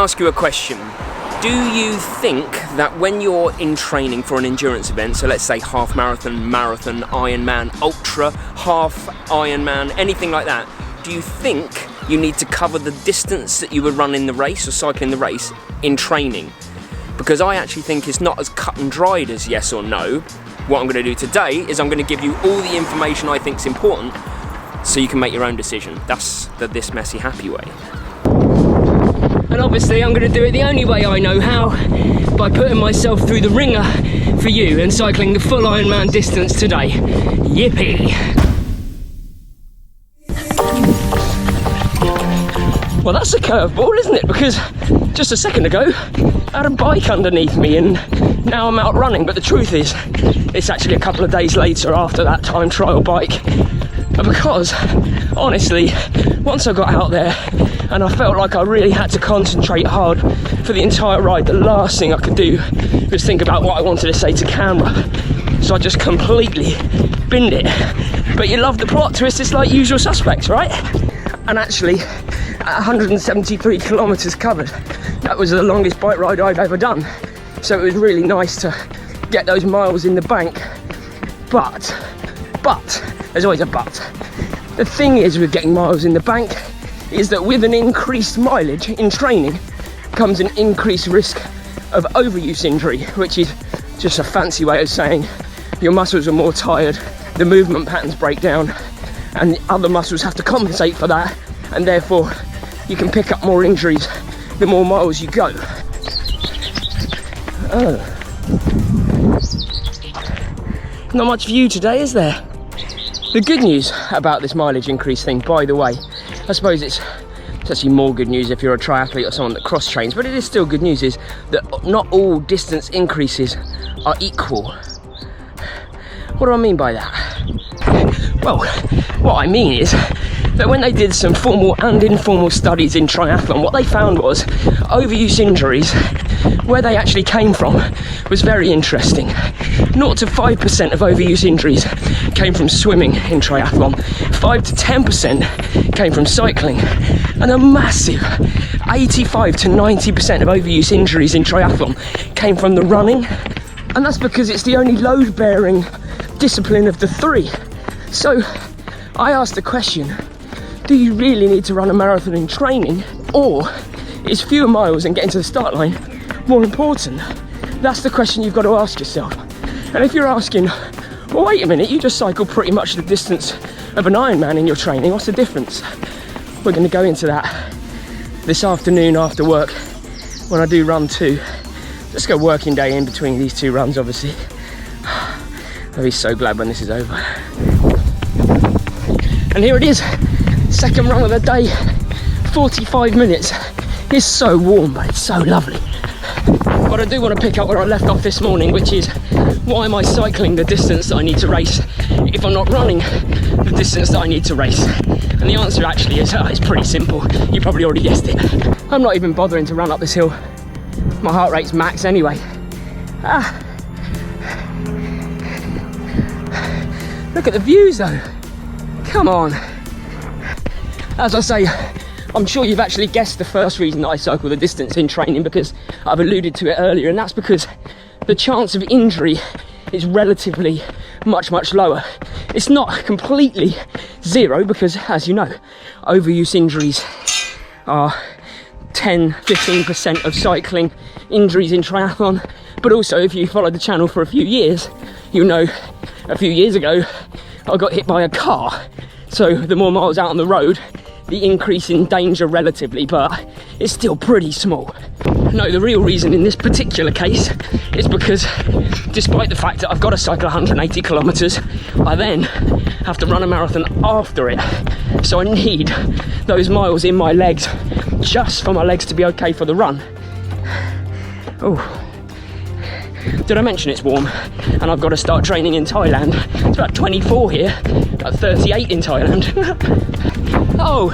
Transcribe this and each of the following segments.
ask you a question. Do you think that when you're in training for an endurance event, so let's say half marathon, marathon, Ironman, ultra, half Ironman, anything like that, do you think you need to cover the distance that you would run in the race or cycle in the race in training? Because I actually think it's not as cut and dried as yes or no. What I'm going to do today is I'm going to give you all the information I think is important so you can make your own decision. That's the This Messy Happy way. And obviously I'm going to do it the only way I know how, by putting myself through the ringer for you and cycling the full Ironman distance today. Yippee! Well, that's a curveball, isn't it? Because just a second ago I had a bike underneath me and now I'm out running, but the truth is it's actually a couple of days later after that time trial bike. Because honestly, once I got out there and I felt like I really had to concentrate hard for the entire ride, the last thing I could do was think about what I wanted to say to camera. So I just completely binned it. But you love the plot twist, it's like Usual Suspects, right? And actually, at 173 kilometers covered, that was the longest bike ride I've ever done. So it was really nice to get those miles in the bank. But, there's always a but. The thing is with getting miles in the bank is that with an increased mileage in training comes an increased risk of overuse injury, which is just a fancy way of saying your muscles are more tired, the movement patterns break down, and other muscles have to compensate for that, and therefore you can pick up more injuries the more miles you go. Oh. Not much view today, is there? The good news about this mileage increase thing, by the way, I suppose it's actually more good news if you're a triathlete or someone that cross trains, but it is still good news, is that not all distance increases are equal. What do I mean by that? Well, what I mean is that when they did some formal and informal studies in triathlon, what they found was overuse injuries, where they actually came from, was very interesting. 0 to 5% of overuse injuries came from swimming in triathlon, 5 to 10% came from cycling, and a massive 85 to 90% of overuse injuries in triathlon came from the running. And that's because it's the only load-bearing discipline of the three. So I asked the question, do you really need to run a marathon in training, or is fewer miles and getting to the start line more important? That's the question you've got to ask yourself. And if you're asking, well, wait a minute, you just cycle pretty much the distance of an Ironman in your training, what's the difference? We're going to go into that this afternoon after work when I do run 2. Let's go working day in between these 2 runs, obviously. I'll be so glad when this is over. And here it is, second run of the day, 45 minutes. It's so warm, but it's so lovely. But I do want to pick up where I left off this morning, which is, why am I cycling the distance that I need to race if I'm not running the distance that I need to race? And the answer actually is, it's pretty simple. You probably already guessed it. I'm not even bothering to run up this hill. My heart rate's max anyway. Look at the views though. Come on. As I say, I'm sure you've actually guessed the first reason that I cycle the distance in training, because I've alluded to it earlier, and that's because the chance of injury is relatively much lower. It's not completely zero, because as you know, overuse injuries are 10-15% of cycling injuries in triathlon. But also, if you followed the channel for a few years, you know a few years ago I got hit by a car. So the more miles out on the road, the increase in danger relatively, but it's still pretty small. No, the real reason in this particular case is because despite the fact that I've got to cycle 180 kilometers, I then have to run a marathon after it. So I need those miles in my legs just for my legs to be okay for the run. Oh. Did I mention it's warm and I've got to start training in Thailand? It's about 24 here, about 38 in Thailand. Oh,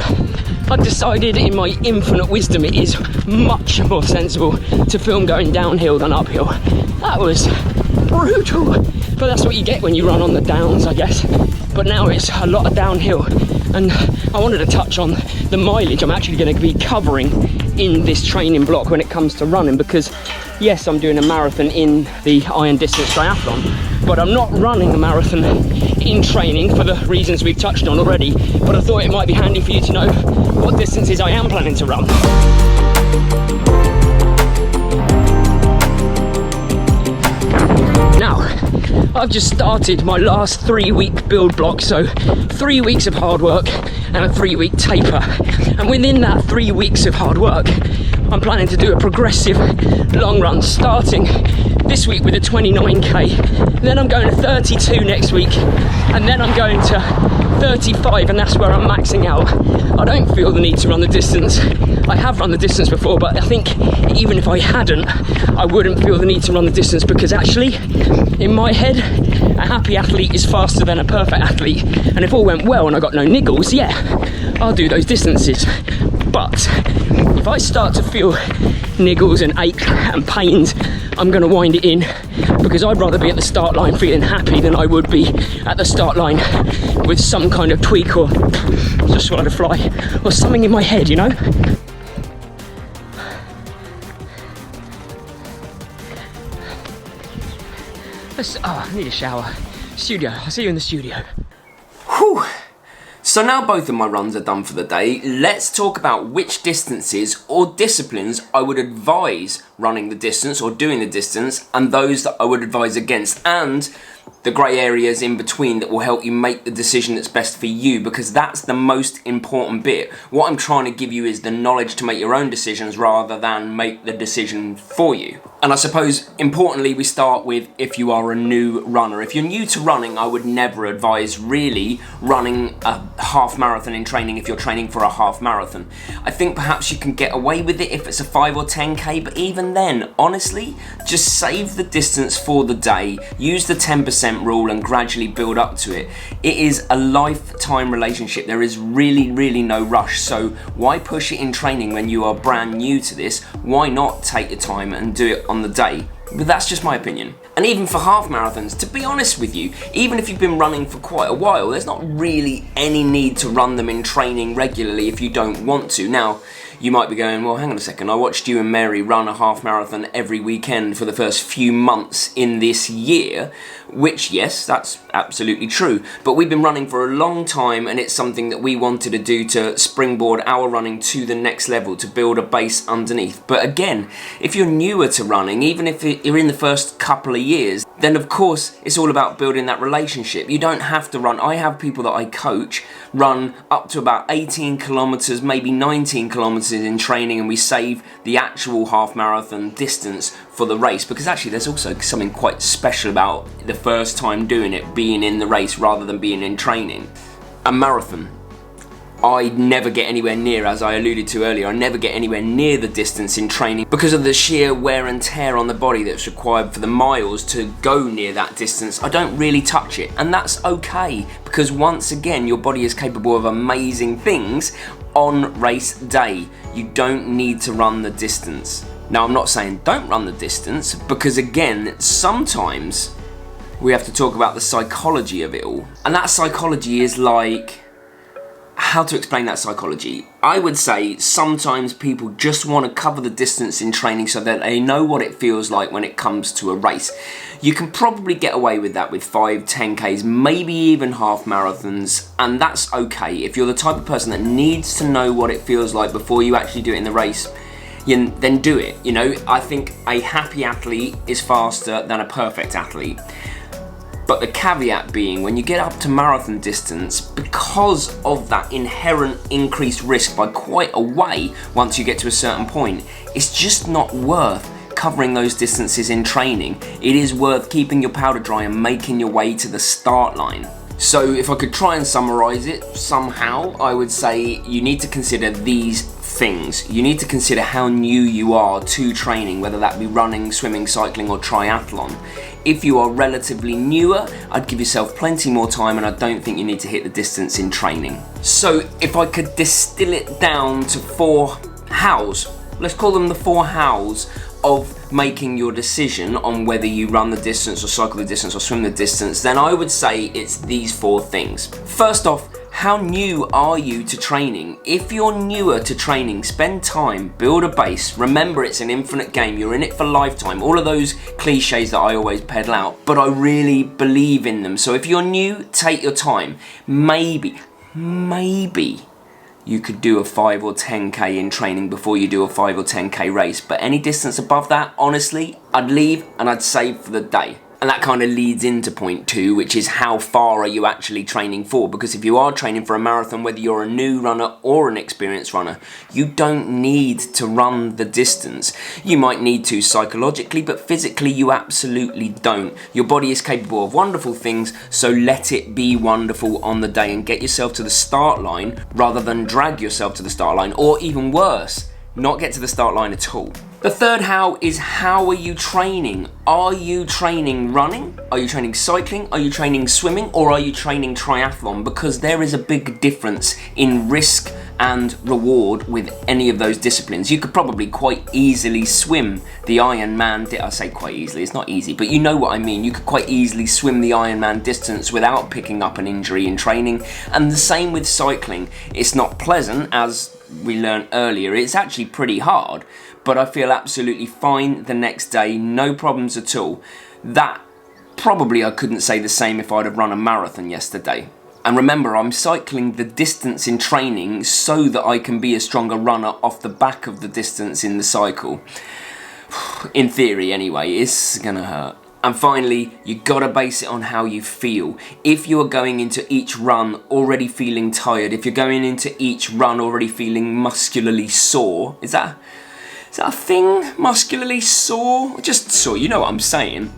I've decided in my infinite wisdom it is much more sensible to film going downhill than uphill. That was brutal, but that's what you get when you run on the downs, I guess. But now it's a lot of downhill, and I wanted to touch on the mileage I'm actually going to be covering in this training block when it comes to running, because yes, I'm doing a marathon in the iron distance triathlon, but I'm not running a marathon in training for the reasons we've touched on already. But I thought it might be handy for you to know what distances I am planning to run. Now, I've just started my last 3-week build block, so 3 weeks of hard work and a 3-week taper. And within that 3 weeks of hard work, I'm planning to do a progressive long run, starting this week with a 29k, then I'm going to 32 next week, and then I'm going to 35, and that's where I'm maxing out. I don't feel the need to run the distance. I have run the distance before, but I think even if I hadn't, I wouldn't feel the need to run the distance, because actually, in my head, a happy athlete is faster than a perfect athlete. And if all went well and I got no niggles, yeah, I'll do those distances. But if I start to feel niggles and ache and pains, I'm going to wind it in, because I'd rather be at the start line feeling happy than I would be at the start line with some kind of tweak or just swallowed a fly or something in my head, you know? I need a shower. Studio, I'll see you in the studio. Whew. So now both of my runs are done for the day, let's talk about which distances or disciplines I would advise running the distance or doing the distance, and those that I would advise against, and the grey areas in between that will help you make the decision that's best for you, because that's the most important bit. What I'm trying to give you is the knowledge to make your own decisions rather than make the decision for you. And I suppose, importantly, we start with if you are a new runner. If you're new to running, I would never advise really running a half marathon in training if you're training for a half marathon. I think perhaps you can get away with it if it's a 5 or 10k, but even then, honestly, just save the distance for the day, use the 10% rule and gradually build up to it. It is a lifetime relationship. There is really no rush. So why push it in training when you are brand new to this? Why not take your time and do it on the day? But that's just my opinion. And even for half marathons, to be honest with you, even if you've been running for quite a while, there's not really any need to run them in training regularly if you don't want to. Now, you might be going, well, hang on a second, I watched you and Mary run a half marathon every weekend for the first few months in this year, which, yes, that's absolutely true. But we've been running for a long time, and it's something that we wanted to do to springboard our running to the next level, to build a base underneath. But again, if you're newer to running, even if you're in the first couple of years, then of course it's all about building that relationship. You don't have to run. I have people that I coach run up to about 18 kilometers, maybe 19 kilometers in training, and we save the actual half marathon distance for the race, because actually there's also something quite special about the first time doing it, being in the race rather than being in training. A marathon, I never get anywhere near, as I alluded to earlier, I never get anywhere near the distance in training because of the sheer wear and tear on the body that's required for the miles to go near that distance. I don't really touch it, and that's okay, because once again, your body is capable of amazing things on race day. You don't need to run the distance. Now, I'm not saying don't run the distance, because again, sometimes we have to talk about the psychology of it all. And that psychology is like, how to explain that psychology? I would say sometimes people just want to cover the distance in training so that they know what it feels like when it comes to a race. You can probably get away with that with 5, 10Ks, maybe even half marathons, and that's okay. If you're the type of person that needs to know what it feels like before you actually do it in the race, then do it. You know, I think a happy athlete is faster than a perfect athlete. But the caveat being, when you get up to marathon distance, because of that inherent increased risk by quite a way once you get to a certain point, it's just not worth covering those distances in training. It is worth keeping your powder dry and making your way to the start line. So if I could try and summarize it somehow, I would say you need to consider these things. You need to consider how new you are to training, whether that be running, swimming, cycling or triathlon. If you are relatively newer, I'd give yourself plenty more time, and I don't think you need to hit the distance in training. So if I could distill it down to 4 hows, let's call them the 4 hows of making your decision on whether you run the distance or cycle the distance or swim the distance, then I would say it's these 4 things. First off, How new are you to training? If you're newer to training, spend time, build a base. Remember, it's an infinite game. You're in it for lifetime. All of those cliches that I always peddle out, but I really believe in them. So if you're new, take your time. Maybe you could do a 5 or 10k in training before you do a 5 or 10k race. But any distance above that, honestly, I'd leave and I'd save for the day. And that kind of leads into point 2, which is how far are you actually training for? Because if you are training for a marathon, whether you're a new runner or an experienced runner, you don't need to run the distance. You might need to psychologically, but physically you absolutely don't. Your body is capable of wonderful things, so let it be wonderful on the day and get yourself to the start line rather than drag yourself to the start line, or even worse, not get to the start line at all. The third how is, how are you training? Are you training running? Are you training cycling? Are you training swimming? Or are you training triathlon? Because there is a big difference in risk and reward with any of those disciplines. You could probably quite easily swim the Ironman, I say quite easily, it's not easy, but you know what I mean. You could quite easily swim the Ironman distance without picking up an injury in training. And the same with cycling. It's not pleasant, as we learned earlier. It's actually pretty hard, but I feel absolutely fine the next day, no problems at all. That probably I couldn't say the same if I'd have run a marathon yesterday. And remember, I'm cycling the distance in training so that I can be a stronger runner off the back of the distance in the cycle. In theory anyway, it's gonna hurt. And finally, you gotta base it on how you feel. If you are going into each run already feeling tired, if you're going into each run already feeling muscularly sore, is that a thing? Muscularly sore? Just sore, you know what I'm saying.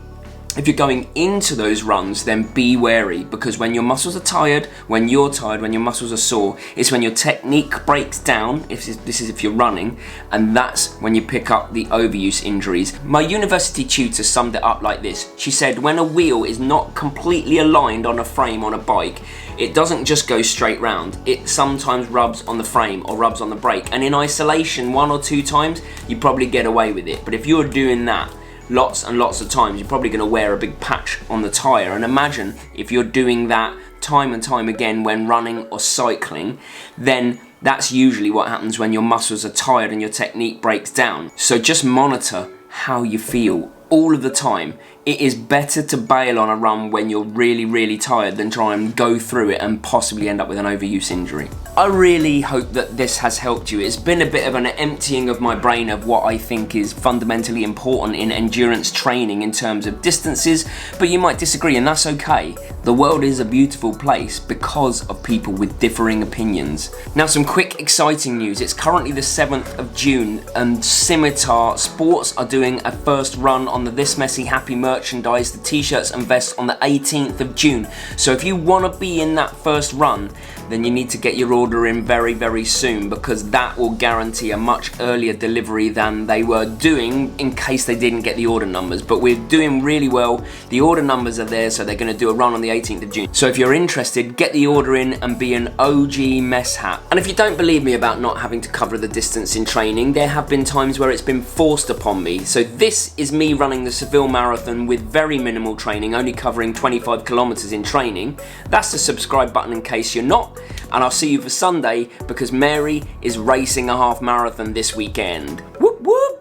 If you're going into those runs, then be wary, because when your muscles are tired, when you're tired, when your muscles are sore, it's when your technique breaks down, this is if you're running, and that's when you pick up the overuse injuries. My university tutor summed it up like this. She said, when a wheel is not completely aligned on a frame on a bike, it doesn't just go straight round. It sometimes rubs on the frame or rubs on the brake, and in isolation 1 or 2 times, you probably get away with it. But if you're doing that lots and lots of times, you're probably going to wear a big patch on the tyre. And imagine if you're doing that time and time again when running or cycling, then that's usually what happens when your muscles are tired and your technique breaks down. So just monitor how you feel all of the time. It is better to bail on a run when you're really, really tired than try and go through it and possibly end up with an overuse injury. I really hope that this has helped you. It's been a bit of an emptying of my brain of what I think is fundamentally important in endurance training in terms of distances, but you might disagree, and that's okay. The world is a beautiful place because of people with differing opinions. Now, some quick exciting news. It's currently the 7th of June and Scimitar Sports are doing a first run on the This Messy Happy merchandise, the t-shirts and vests, on the 18th of June. So if you want to be in that first run, then you need to get your order in very, very soon, because that will guarantee a much earlier delivery than they were doing in case they didn't get the order numbers. But we're doing really well. The order numbers are there, so they're going to do a run on the 18th of June. So if you're interested, get the order in and be an OG mess hat. And if you don't believe me about not having to cover the distance in training, there have been times where it's been forced upon me. So this is me running the Seville Marathon with very minimal training, only covering 25 kilometers in training. That's the subscribe button in case you're not. And I'll see you for Sunday, because Mary is racing a half marathon this weekend. Whoop whoop!